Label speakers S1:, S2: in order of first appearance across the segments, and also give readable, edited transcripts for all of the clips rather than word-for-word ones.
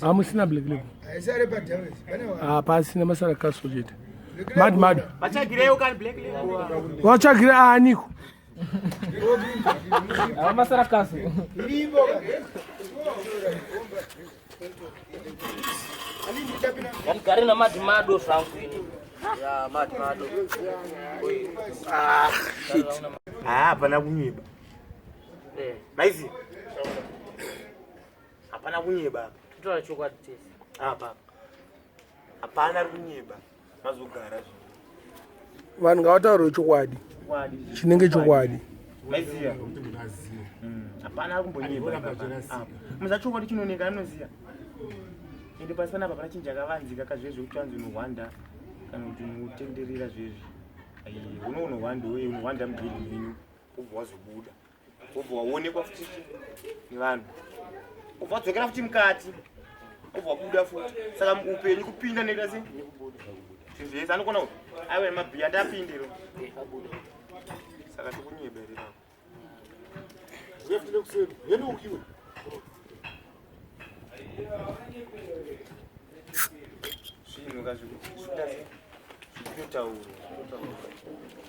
S1: Amusina black label. Pasi na masala kaso jete. Mad.
S2: Bachagira ukani black label.
S1: Wachagira Nico.
S3: Masala kaso.
S4: Karina Mado Franklin. Ya Mado.
S2: Shit. Hapana kunyiba. Baizi. Hapana kunyiba.
S4: Tutola chokwadi tesi.
S2: Hapana kunyiba. Mazogara.
S1: Vanhu ngavataure chokwadi. Chinenge chokwadi.
S2: Baizi. Hapana kumbonyiba. Muzachokwadi chinooneka anoziya. Ende pasana apa panachinja kavanzika kazvezvo kutanzi unohwanda kana kuti unotenderera zvezvi. Unohwanda wewe unohwanda mugiri wenyu ubva wazobuda. Ubva waonekwa futi nevanhu. Ubva wadzokera futi mukati. Ubva wabuda futi. Saka upenyu kupinda nekuda sei? Zvese anokona kuti aiwe mabhiya ndapindiro. Saka tokunyeberera.
S5: Zvefuti kuseri. Yenu ukiwe.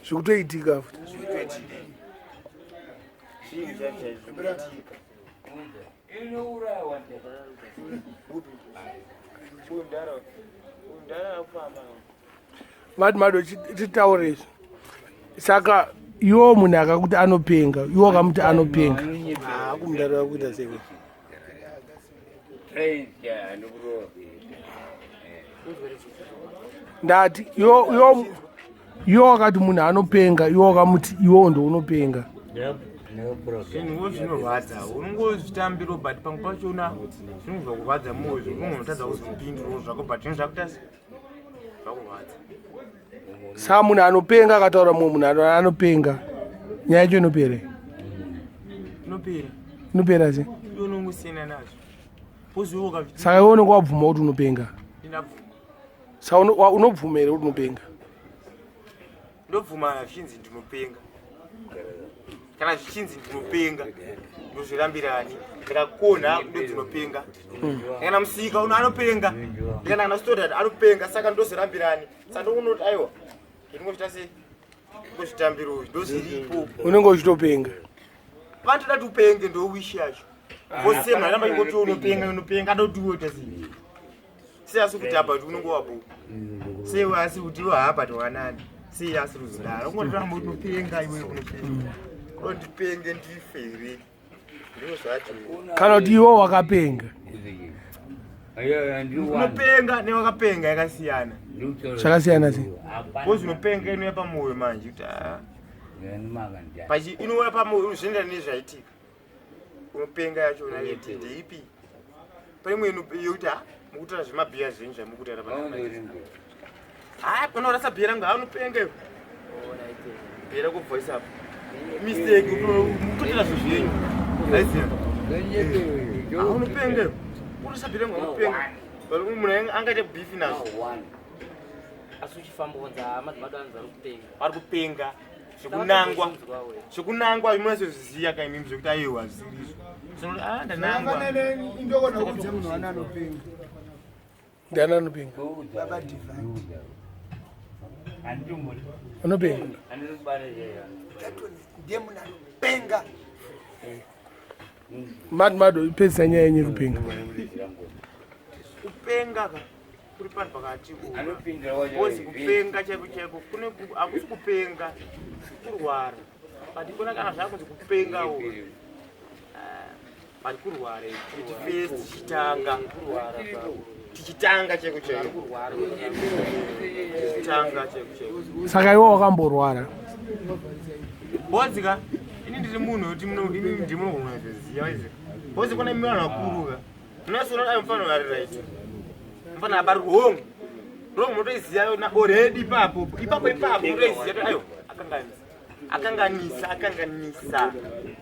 S1: Zvikutoitika futi. Mado titaure. Saka iwo munhu akakuti anopenga, iwo akamuti anopenga. Kumudaro wakuita sei? Ndati iwo wakati munhu anopenga, iwo wakamuti iwo ndo unopenga.
S2: Zvinhu zvinorwadza unongozvitambiro but pamwe pachona zvinhu zvakurwadza mozvo unotadza kuzvipinduro zvako but zvinhu zvakuita zvakurwadza.
S1: Saka munhu anopenga akataura mumwe munhu anopenga, nyaya yacho inopera. Inopera sei?
S2: Unongosiyana nazvo.
S1: Saka iwe unenge wabvuma kuti unopenga. Saka unobvuma here kuti unopenga?
S2: Ndobvuma zvichinzi ndinopenga. Kana zvichinzi ndinopenga ndozvirambirani. Ndikakona ndodinopenga. Kana musika uno anopenga. Kana student anopenga saka ndozvirambirani. Saka ndokunoti aiwa. Ndingochita sei? Ngozvitambiro ndozviripo.
S1: Unenge uchitopenga.
S2: Vantoda kuti upenge ndo wish yacho. Bose mwana ingoti unopenga ndotiwota sei. Siyasi kuti apa kuti unenge wapo. Sei wasi kuti wahapa twanani. Sei yasi ruzidara. Ungoti ramba unopenga iwe unopenga. Ndipenge ndifere. Ndiro zvacho.
S1: Kana kuti iwo wakapenga.
S2: Unopenga newakapenga yakasiyana.
S1: Zvakasiyana sei?
S2: Bose unopenga inoya pamoyo manje kuti pachi inoya pamoyo zvinda nezvaitika. Unopenga yacho unayeti ndeipi. Paimwe yokuti mukutora zvemabhiya zvenyu zvamukutaura panapa. Panorasa bhiya rangu unopenga. Bhiya rako voice up. Mistake mukutora zvenyu. Aiziya. Unopenga. Unosa bhiya rangu unopenga. Munhu angaite beef nazvo.
S4: Asi uchifambonza madzimado anzara kupenga.
S2: Ari kupenga. Zvekunangwa munozviziya kaimimi zvekuti aiwa zvirizvo. Ndanangwa.
S5: Indogona kudze munhu anopenga.
S1: Ndana anopenga.
S5: Baba divine.
S1: Anopenga.
S5: Ndiye munhu anopenga.
S1: Mado ipedza nyaya yenye kupenga.
S2: Kupenga kuri panhu pakati bozi kupenga chaiko kune akusi kupenga kurwara but kuna kana zvakunzi kupengawo but kurwara first tichitanga chaiko tichitanga chaiko.
S1: Saka iwo wakamborwara.
S2: Bozi ka ini ndiri munhu kuti ini ndimogona kuziya izi bozi kuna mimi vanhu vakuruka munasona ayo mfano vari right mfano abari wrong motoiziya already ipapo motoiziya ayo akanganisa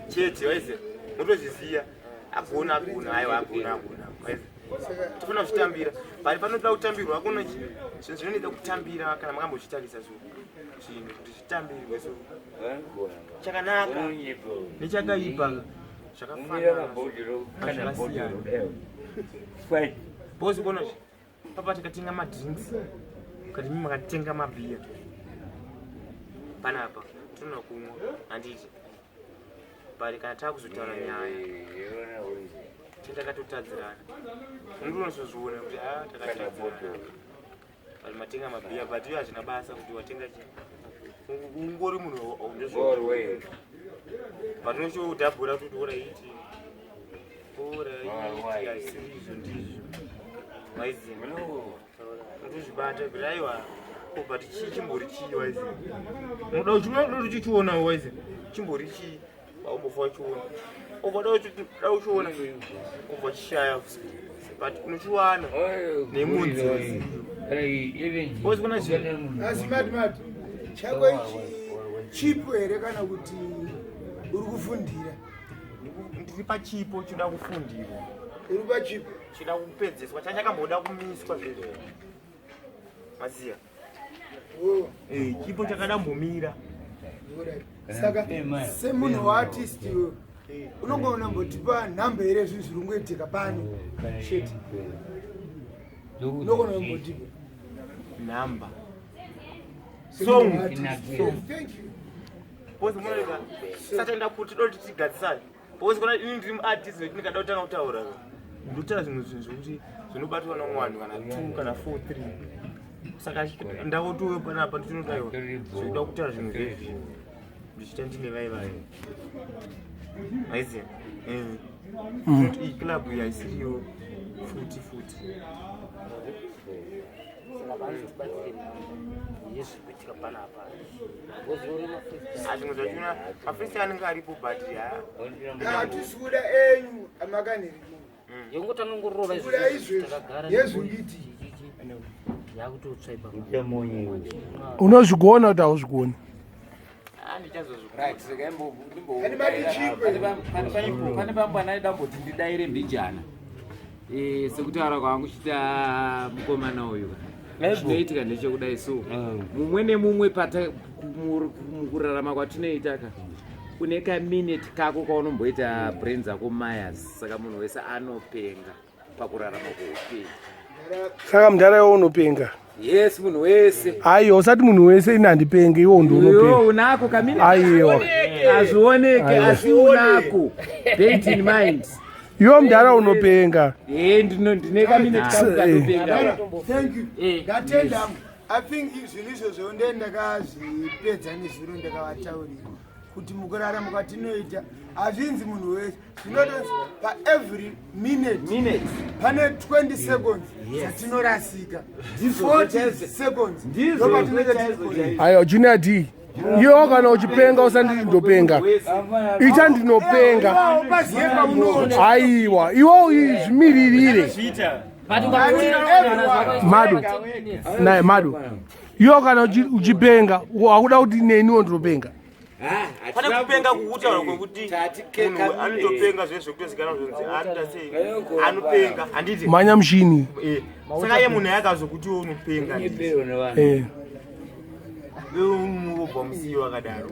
S2: chete waize motozviziya agona ayo agona waize tofuna kuchitambira bari panoda kutambirwa akona zvinhu zvinoita kutambira kana makambochitarisa chinhu kuti chitambirwe so chakanaka nechakaipa bosi bona papa tikatenga madrinks kati mimi makatenga mabia panapa tuna kumwa anditi bali kana takuzotaura nyaya takatotadzirana mundu unosozviona kuti takatadzirana bali matenga mabia but iyo hazvina basa kuti watenga ungori munhu aundezvo patinochodhabhura kuti oraiti aisirizvo ndizvo maiziva ndozvibata kuti aiwa but chimbori chii waiziva unoda uchichiona waiziva chimbori chii waumbofa wachiona ukada uchiona kubva chishaya but unochiwana nemudzi kozikona
S5: asi mati chako ichi chipo here kana kuti uri kufundira
S2: ndiri pachipo choda kufundirwa
S5: uri pachipo
S2: chida kupedzeswa chachakamboda kumiswa zvezvo maziya chipo chakadambomira
S5: saka semunhu waartist unongoona mbotipa nhamba here zvinhu zviri kungoitika pano sheti unogona mbotipa
S2: nhamba bosi munoika sataenda kuti doti tigadzisane bosi kona ini ndiri muartist ndikada kutanga kutaura ndotaura zvimwe zvinhu zvokuti zvinobatwa namwanhu kana 2 kana 4 3 saka ndavotowe panapa ndichinotaura zvinoda kutaura zvinhu zvezvi ndichita ndine vai maiziva kuti iyi club iyi haisiriyo futi zvimwe zvachona mafesti anenge aripo but
S5: hatisi kuda enyu amakanirimo
S4: yongotanga ngorova
S5: kuda izvezvi yezvingiti
S4: yakutotsvaipa
S1: unozvigona kuti hauzvigoni
S3: pane pambwana aidamboti ndidaire mbijana sekutaura kwangu chita mukomana uyu zvinoitika ndechekudai so mumwe nemumwe mukurarama kwatinoitaka une kamineti kako kaunomboita brain dzako mayas saka munhu wese anopenga pakurarama kweupenyu
S1: saka mundara iwo unopenga
S3: yes munhu wese
S1: aiwa usati munhu wese ini handipenge iwo ndiunopenga
S3: unako kamineti
S1: aiwa
S3: hazvioneke asi unako bent in mind
S1: iwo mundara unopenga
S3: ndine kamineti kako kanopenga
S5: thank you ndatenda I think zvinhu izvozvo ndendakazvipedza nezviro ndakavataurira kuti mukurarama kwatinoita hazvinzi munhu wese zvinotonzi paevery minute pane 20 seconds dzatinorasika 40 seconds ndopatinenge tiri
S1: aiwa junior d iwo kana uchipenga usanditi ndopenga ita ndinopenga aiwa iwo zvimiririre madu iwo kana uchipenga wakuda kuti neniwo ndinopenga
S2: pane kupenga kukutaura kwekuti munhu anotopenga zvezvekutozikana zvonzi anopenga handiti
S1: manya mushini
S2: saka iye munhu yakazokuti iwo unopenga ubva musiyo akadaro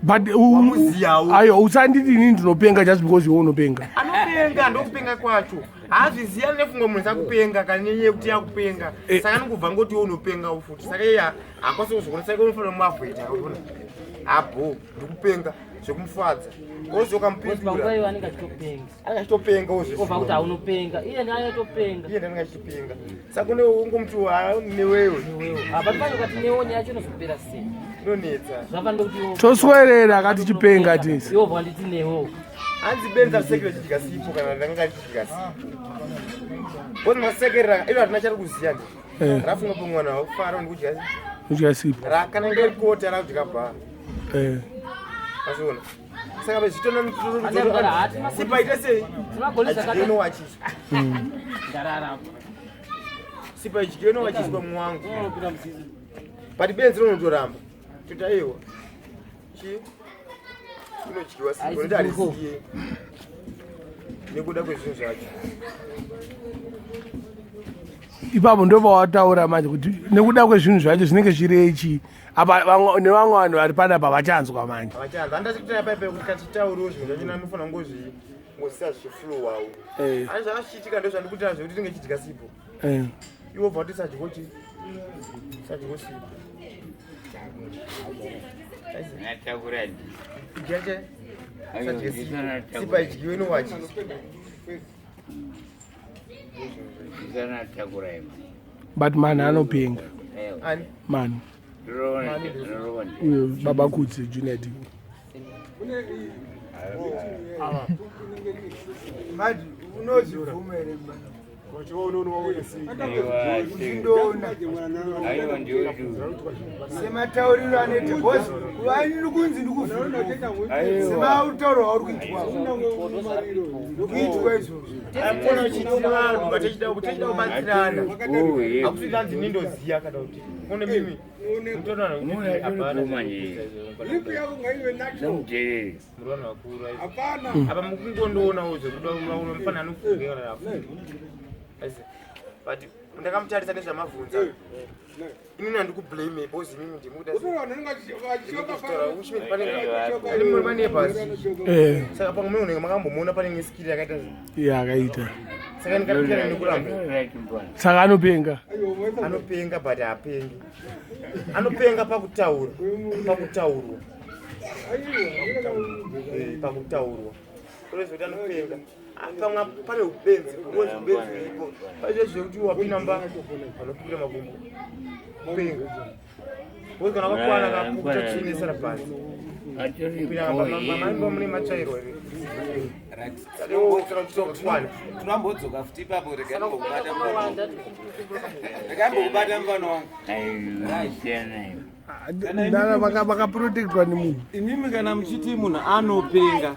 S1: but aiwa usanditi ini ndinopenga just because iwo unopenga
S2: anopenga ndokupenga kwacho haazviziyani nefunga munhu sakupenga kana nenyaya yekuti yakupenga saka anongobva ngoti iwo unopenga futi saka iye hakwasi kuzokona saka unofanira mumavhoita akaona abo ndikupenga zvekumufadza ozoka mupindura
S4: anenge
S2: achitopenga
S4: ova kuti haunopenga iye ndanotopenga
S2: iye ndanenge achitopenga saka ungomuti newewo
S4: but pane kati neoni yacho inozopera sei
S2: inonetsa
S4: zvava ndokuti
S1: toswerera akati chipenga tisi
S4: iwo vanditi newo
S2: hanzi benza risekere chidya sipo kana ndanga richidya sipo bozi masekerera ilo hatina chari kuziya ndi rafunga pamwana wakufara ndikudya
S1: sipo
S2: kana ngerikota rakudya bhara azviona saka pazvitona sipaita sei achienowachiswa sipa ichienowachiswa mwangu but benzi ronotoramba totaiwa inodyiwa sipo noti harisiye nekuda kwezvinhu zvacho
S1: ipapo ndo pawataura manje kuti nekuda kwezvinhu zvacho zvinenge zviri ichi apa nevamwe vanhu vari panapa vachanzwa manje
S2: vachanzwa andachikutaa paipai kuti katitauriwo zvinhu zvacho anofanira ngozisa zviflowawo ani zvakachiitika ndo zvandikutira zvekuti tinge chiitika sipo iwo bva kuti sadyochi sipo ijache sipa idyiwe nowachi
S1: but man anopenga
S2: ani
S1: man uyo baba kutsi Junet
S5: madi unozivumere sematauriro anoite bhosi kuvainiri kunzi ndikusematauro auri kuitwa izvozvo
S2: apona uchitira vanhu vatechida kubatsirana akuti lanzi nindoziya kana kuti une mimi apa mukungondoonawo zvekudaunofana anofunge kana afunge but ndakamutarisa nezvamavhunza inini handikublame because mimi ndimudapanepasi saka pamwe munenge makambomuona panenge skili yakaita
S1: yakaita
S2: saka ndikapikana nekuramba
S1: saka anopenga
S2: but haapengi anopenga pakutaurwa kurezvekuti anopenga pamwe pane ubenzi ipo paizvezvekuti wapinda mba vanopikira makumbo kupenga kuti kana wakakwana kakuchachinesana pasi pinamamaimba mune machairwa here
S6: tunambodzoka futi ipapo rekambokubata mufano wangu
S1: vakaprotectwa nemunhu
S6: imimi kana muchiti munhu anopenga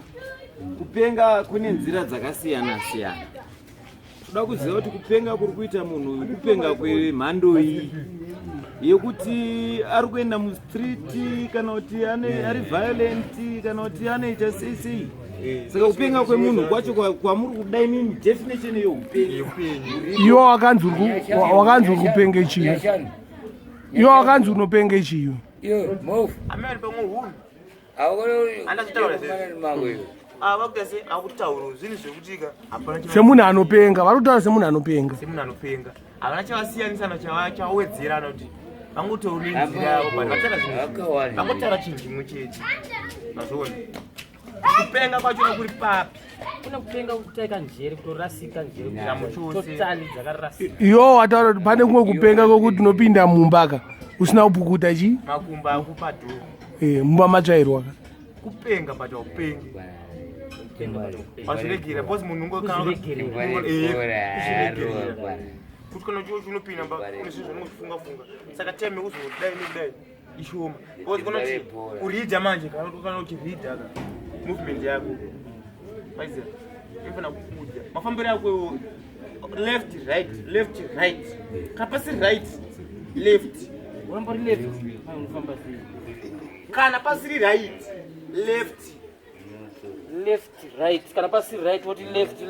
S6: kupenga kune nzira dzakasiyana siyana toda kuziva kuti kupenga kuri kuita munhu kupenga kwemhando iyi yekuti ari kuenda mustreet kana kuti ari violent kana kuti anoita sei saka kupenga kwemunhu kwacho kwamuri kudai mimi definition yeupenyu
S1: iwo wakanzi uri kupenga ichiyo iwo wakanzi unopenga ichiyo
S2: amene pamwe hunu akutaura zvinhu zvekutika
S1: semunhu anopenga varikutaura semunhu anopenga
S2: havana chavasiyanisana chawedzerana kuti vangotauri nzira yavo vangotaura chinhu chimwe chete mazviona kupenga kwachona kuri papi
S7: kuna kupenga kutaika njere kutorasika njere totali dzakarasika
S1: iwo wataura kuti pane kumwe kupenga kwekuti unopinda mumbaka usina kupukuta chi
S2: makumba akupadhuru
S1: mumba matsvairwa
S2: kupenga but haupengi wazviregera bcause munhu kuti kana chiwo chinopinda mba kune zvinhu zvinongochifunga saka time yekuzodai nekudai ishoma bcause kana kuti kuridha manje kana uchiridha movement yako maiziva inofana kukudya mafambiro yako left right kana pasi right left
S7: urambori left unofamba sei
S2: kana pasiri right
S7: left right kana pasi right woti left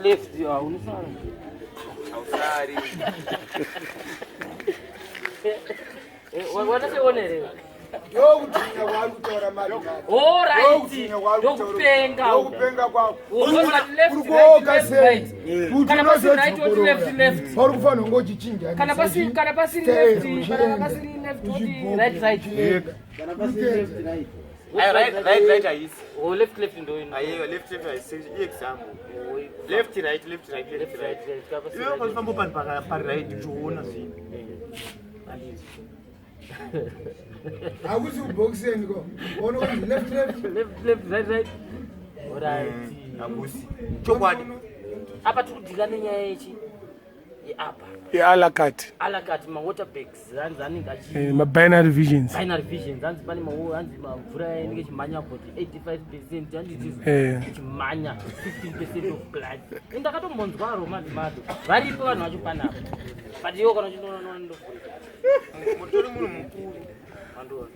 S7: unosara
S2: ausari
S7: wataseonere
S5: ndokudhinya kwari kutaura
S7: ndokupenga
S5: kwako uri kuoka sei kuti unozopauri kufanira kunge uchichinja
S7: kana pasiri left
S2: right haisi
S7: left ndo
S2: aiwa left haisi example left right iwe ukazifamba pari right uchiona zvinhu
S5: hakusi kubhokiseni ko ona kuti
S7: left right
S2: hakusi chokwadi
S7: apa tiri kudhika nenyaya yechi yeapa
S1: yealakati
S7: mawaterbags hanzi anenge
S1: mabinary visions
S7: hanzi pane hanzi mvura yanenge chimhanya kuti 85% handitizo chimhanya 15% of blood ndakatombonzwaro madimado varipo vanhu vacho panapa but iwo kana chindonondovhurika
S2: mutori munhu mukuru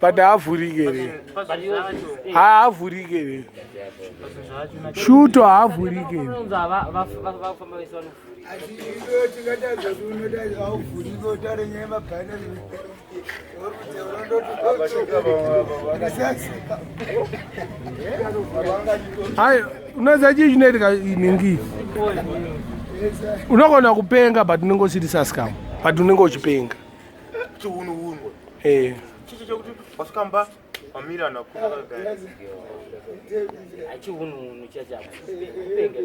S1: but haavhurike here.
S7: But yours is-
S1: Haavhurike here. Shuto haavhurike here.
S7: vafamba vese vanovhurika.
S5: asi ino tingatadza kuti unoda auvhurike utaure nyaya yemabhanari
S1: Hai, unoziva chii chinoitika iningi? Unogona kupenga but unenge usiri scam. But unenge uchipenga.
S2: chiunhu chichi chekuti wasikamba wamirana kunakagara
S7: Hachiunhu chiya chako. Kupenga.